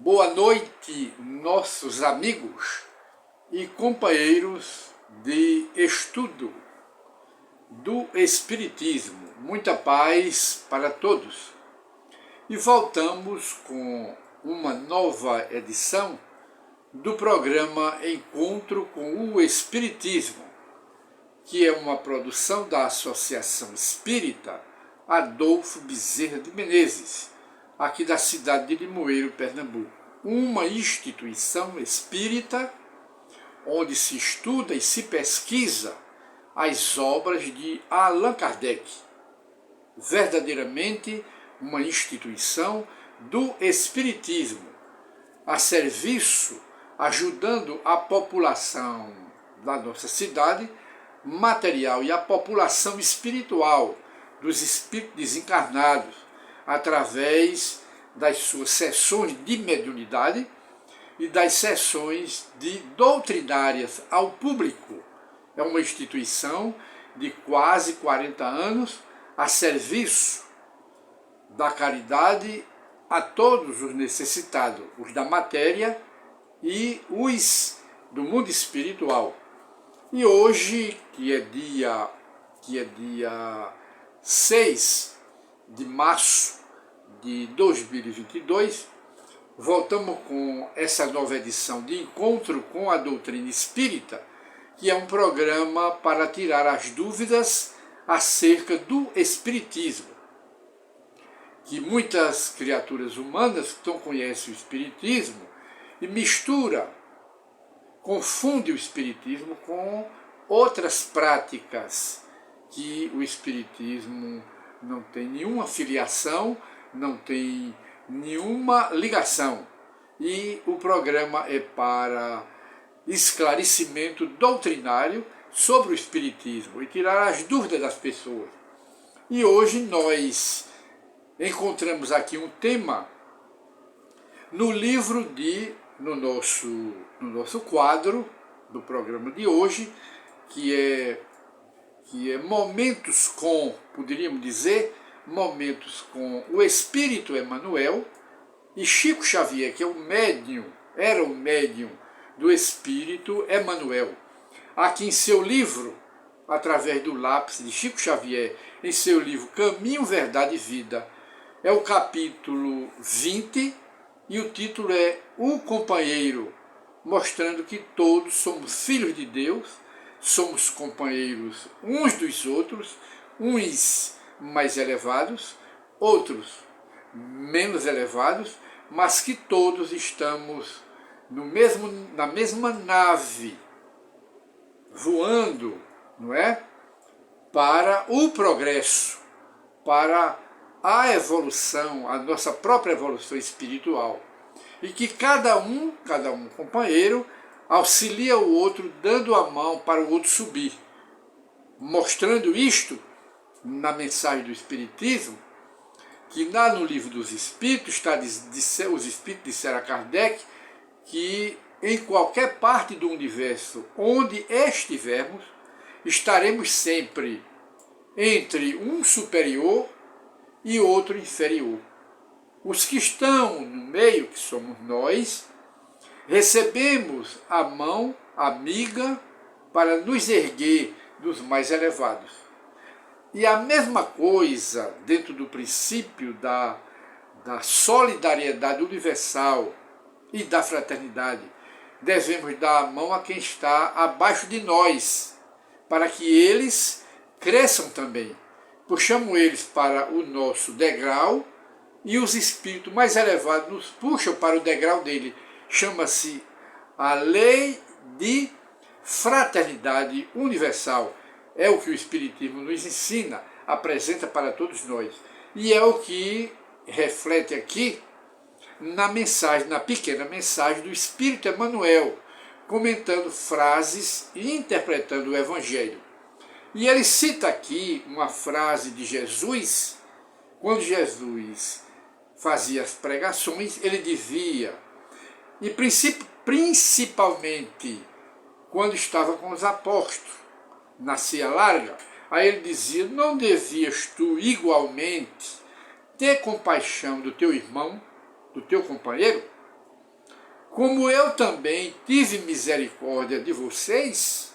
Boa noite, nossos amigos e companheiros de estudo do Espiritismo. Muita paz para todos. E voltamos com uma nova edição do programa Encontro com o Espiritismo, que é uma produção da Associação Espírita Adolfo Bezerra de Menezes, aqui da cidade de Limoeiro, Pernambuco. Uma instituição espírita onde se estuda e se pesquisa as obras de Allan Kardec. Verdadeiramente uma instituição do Espiritismo, a serviço, ajudando a população da nossa cidade material e a população espiritual dos espíritos desencarnados, através das suas sessões de mediunidade e das sessões de doutrinárias ao público. É uma instituição de quase 40 anos a serviço da caridade a todos os necessitados, os da matéria e os do mundo espiritual. E hoje, que é dia 6 de março de 2022, voltamos com essa nova edição de Encontro com a Doutrina Espírita, que é um programa para tirar as dúvidas acerca do Espiritismo. Que muitas criaturas humanas não conhecem o Espiritismo e confunde o Espiritismo com outras práticas que o Espiritismo não tem nenhuma filiação, não tem nenhuma ligação. E o programa é para esclarecimento doutrinário sobre o Espiritismo e tirar as dúvidas das pessoas. E hoje nós encontramos aqui um tema no nosso quadro do programa de hoje, que é poderíamos dizer, momentos com o Espírito Emmanuel e Chico Xavier, que era o médium do Espírito Emmanuel. Aqui em seu livro, através do lápis de Chico Xavier, em seu livro Caminho, Verdade e Vida, é o capítulo 20 e o título é O Companheiro, mostrando que todos somos filhos de Deus, somos companheiros uns dos outros, uns mais elevados, outros menos elevados, mas que todos estamos na mesma nave, voando, não é? Para o progresso, para a evolução, a nossa própria evolução espiritual. E que cada um companheiro, auxilia o outro, dando a mão para o outro subir. Mostrando isto na mensagem do Espiritismo, que lá no Livro dos Espíritos, os Espíritos disseram a Kardec que em qualquer parte do universo onde estivermos, estaremos sempre entre um superior e outro inferior. Os que estão no meio, que somos nós, recebemos a mão amiga para nos erguer dos mais elevados. E a mesma coisa dentro do princípio da solidariedade universal e da fraternidade. Devemos dar a mão a quem está abaixo de nós, para que eles cresçam também. Puxamos eles para o nosso degrau e os espíritos mais elevados nos puxam para o degrau dele. Chama-se a lei de fraternidade universal. É o que o Espiritismo nos ensina, apresenta para todos nós. E é o que reflete aqui na pequena mensagem do Espírito Emmanuel, comentando frases e interpretando o Evangelho. E ele cita aqui uma frase de Jesus, quando Jesus fazia as pregações, ele dizia, e principalmente quando estava com os apóstolos, na ceia larga, aí ele dizia, não devias tu igualmente ter compaixão do teu irmão, do teu companheiro? como eu também tive misericórdia de vocês,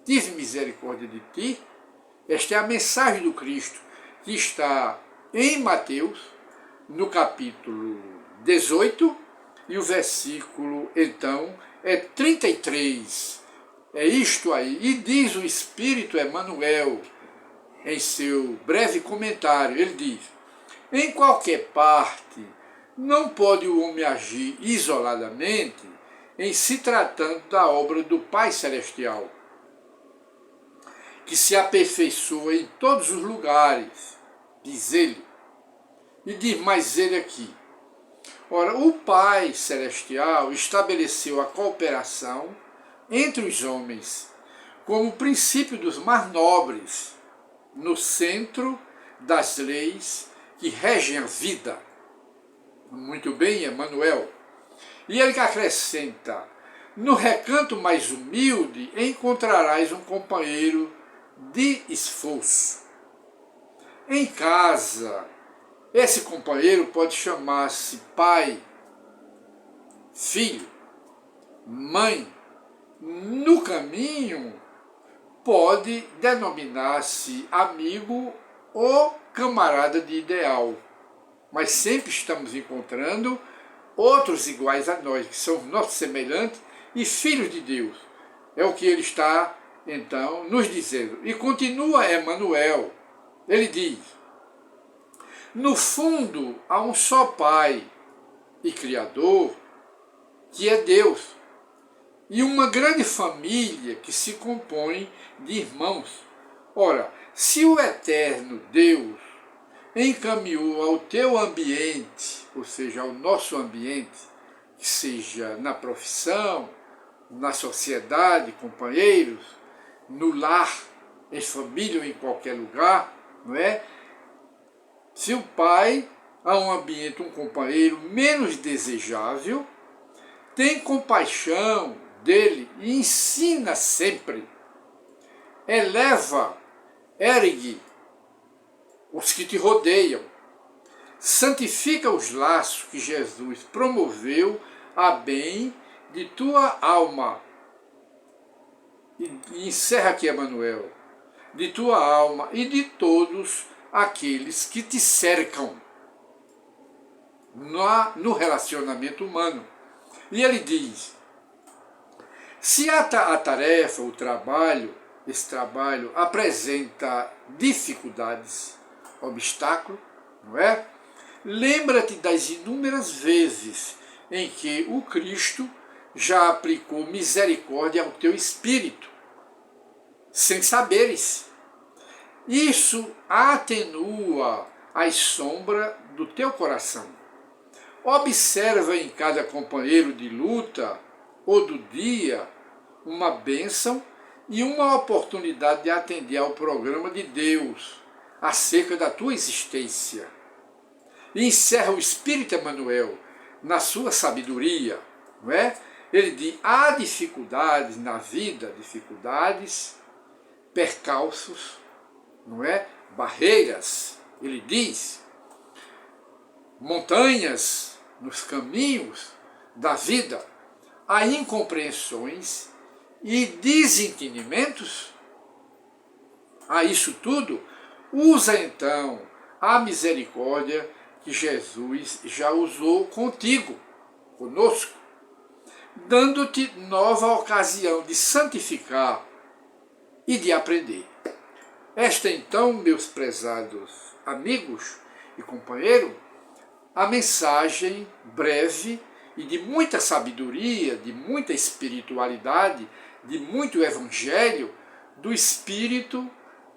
tive misericórdia de ti. Esta é a mensagem do Cristo que está em Mateus, no capítulo 18, e o versículo, então, é 33. É isto aí. E diz o Espírito Emmanuel, em seu breve comentário, ele diz: em qualquer parte, não pode o homem agir isoladamente em se tratando da obra do Pai Celestial, que se aperfeiçoa em todos os lugares, diz ele. E diz mais ele aqui: ora, o Pai Celestial estabeleceu a cooperação entre os homens como princípio dos mais nobres, no centro das leis que regem a vida. Muito bem, Emmanuel. E ele que acrescenta: no recanto mais humilde encontrarás um companheiro de esforço. Em casa, esse companheiro pode chamar-se pai, filho, mãe. No caminho, pode denominar-se amigo ou camarada de ideal. Mas sempre estamos encontrando outros iguais a nós, que são nossos semelhantes e filhos de Deus. É o que ele está, então, nos dizendo. E continua Emmanuel, ele diz: no fundo, há um só Pai e Criador, que é Deus, e uma grande família que se compõe de irmãos. Ora, se o eterno Deus encaminhou ao teu ambiente, ou seja, ao nosso ambiente, que seja na profissão, na sociedade, companheiros, no lar, em família ou em qualquer lugar, não é? Se o pai há um ambiente, um companheiro menos desejável, tem compaixão dele e ensina sempre, eleva, ergue os que te rodeiam, santifica os laços que Jesus promoveu a bem de tua alma. E encerra aqui, Emmanuel: de tua alma e de todos aqueles que te cercam no relacionamento humano. E ele diz: se a tarefa, o trabalho, esse trabalho apresenta dificuldades, obstáculo, não é? Lembra-te das inúmeras vezes em que o Cristo já aplicou misericórdia ao teu espírito, sem saberes. Isso atenua as sombras do teu coração. Observa em cada companheiro de luta ou do dia uma bênção e uma oportunidade de atender ao programa de Deus acerca da tua existência. E encerra o Espírito Emmanuel na sua sabedoria, não é? Ele diz: há dificuldades na vida, dificuldades, percalços, não é? Barreiras, ele diz, montanhas nos caminhos da vida, há incompreensões e desentendimentos. A isso tudo, usa então a misericórdia que Jesus já usou contigo, conosco, dando-te nova ocasião de santificar e de aprender. Esta então, meus prezados amigos e companheiros, a mensagem breve e de muita sabedoria, de muita espiritualidade, de muito evangelho do Espírito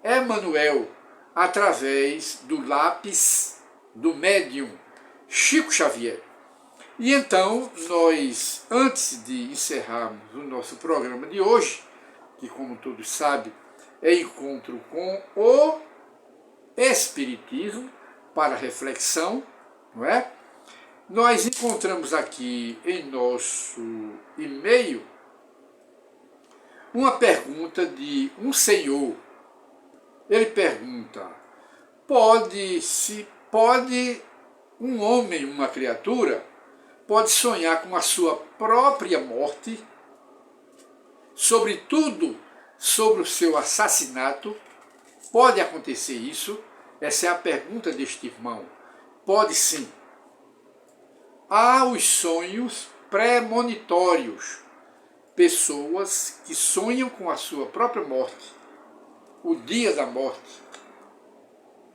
Emmanuel, através do lápis do médium Chico Xavier. E então, nós, antes de encerrarmos o nosso programa de hoje, que como todos sabem, é encontro com o Espiritismo para reflexão, não é? Nós encontramos aqui em nosso e-mail uma pergunta de um senhor. Ele pergunta: pode um homem, uma criatura, pode sonhar com a sua própria morte, sobretudo sobre o seu assassinato. Pode acontecer isso? Essa é a pergunta deste irmão. Pode sim. Há os sonhos premonitórios, pessoas que sonham com a sua própria morte, o dia da morte,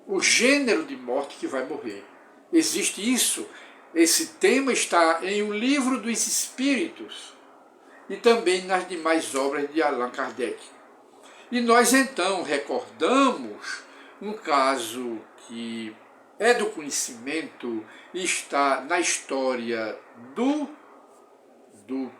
o gênero de morte que vai morrer. Existe isso. Esse tema está em O Livro dos Espíritos e também nas demais obras de Allan Kardec. E nós então recordamos um caso que é do conhecimento e está na história do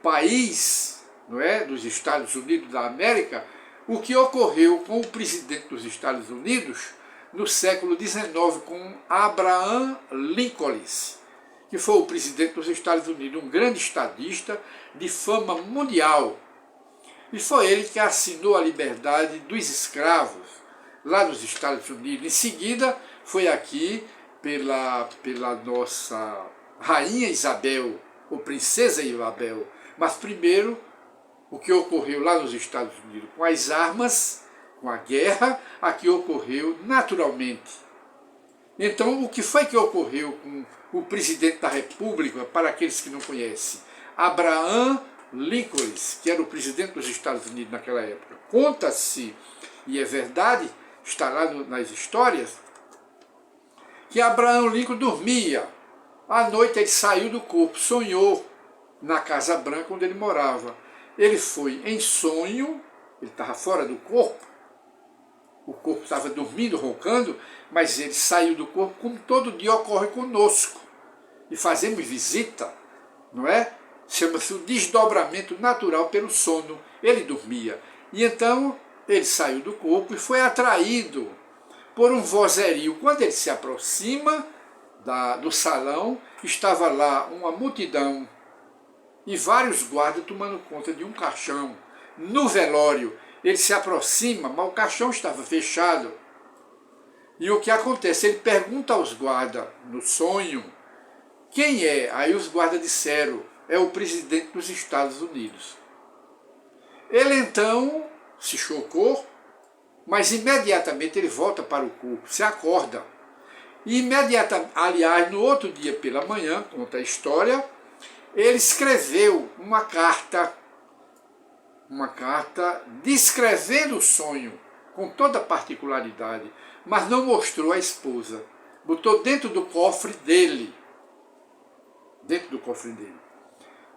país, não é? Dos Estados Unidos da América, o que ocorreu com o presidente dos Estados Unidos no século XIX, com Abraham Lincoln, que foi o presidente dos Estados Unidos, um grande estadista de fama mundial. E foi ele que assinou a liberdade dos escravos lá nos Estados Unidos. Em seguida, foi aqui pela nossa rainha Isabel, ou princesa Isabel. Mas primeiro, o que ocorreu lá nos Estados Unidos com as armas, com a guerra, aqui ocorreu naturalmente. Então, o que foi que ocorreu com o presidente da República, para aqueles que não conhecem? Abraham Lincoln, que era o presidente dos Estados Unidos naquela época. Conta-se, e é verdade, está lá nas histórias, que Abraham Lincoln dormia. À noite ele saiu do corpo, sonhou na Casa Branca onde ele morava. Ele foi em sonho, ele estava fora do corpo, o corpo estava dormindo, roncando, mas ele saiu do corpo, como todo dia ocorre conosco. E fazemos visita, não é? Chama-se o desdobramento natural pelo sono. Ele dormia. E então ele saiu do corpo e foi atraído por um vozerio. Quando ele se aproxima do salão, estava lá uma multidão e vários guardas tomando conta de um caixão no velório. Ele se aproxima, mas o caixão estava fechado. E o que acontece? Ele pergunta aos guardas, no sonho, quem é? Aí os guardas disseram, é o presidente dos Estados Unidos. Ele então se chocou, mas imediatamente ele volta para o corpo, se acorda. E imediatamente, aliás, no outro dia pela manhã, conta a história, ele escreveu uma carta descrevendo o sonho, com toda a particularidade, mas não mostrou à esposa. Botou dentro do cofre dele.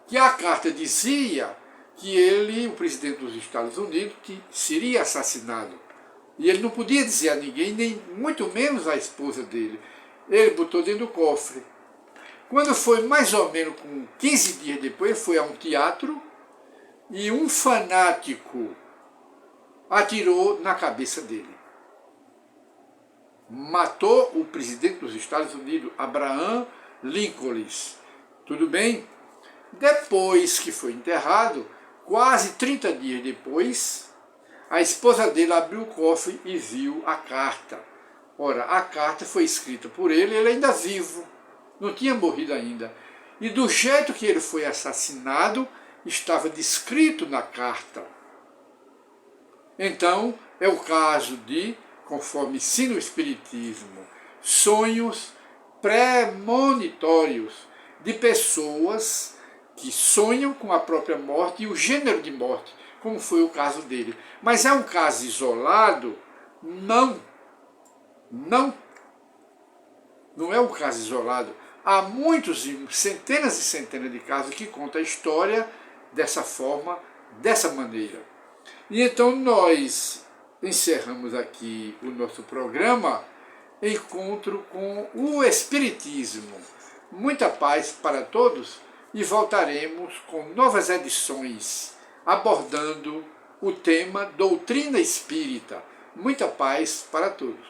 Que a carta dizia que ele, o presidente dos Estados Unidos, que seria assassinado. E ele não podia dizer a ninguém, nem muito menos à esposa dele. Ele botou dentro do cofre. Quando foi mais ou menos com 15 dias depois, ele foi a um teatro e um fanático atirou na cabeça dele. Matou o presidente dos Estados Unidos, Abraham Lincoln. Tudo bem? Depois que foi enterrado, quase 30 dias depois, a esposa dele abriu o cofre e viu a carta. Ora, a carta foi escrita por ele ainda vivo, não tinha morrido ainda. E do jeito que ele foi assassinado, estava descrito na carta. Então, é o caso de, conforme ensina o Espiritismo, sonhos premonitórios de pessoas que sonham com a própria morte e o gênero de morte, como foi o caso dele. Mas é um caso isolado? Não é um caso isolado. Há muitos, centenas e centenas de casos que contam a história dessa forma, dessa maneira. E então nós encerramos aqui o nosso programa, Encontro com o Espiritismo. Muita paz para todos e voltaremos com novas edições abordando o tema Doutrina Espírita. Muita paz para todos.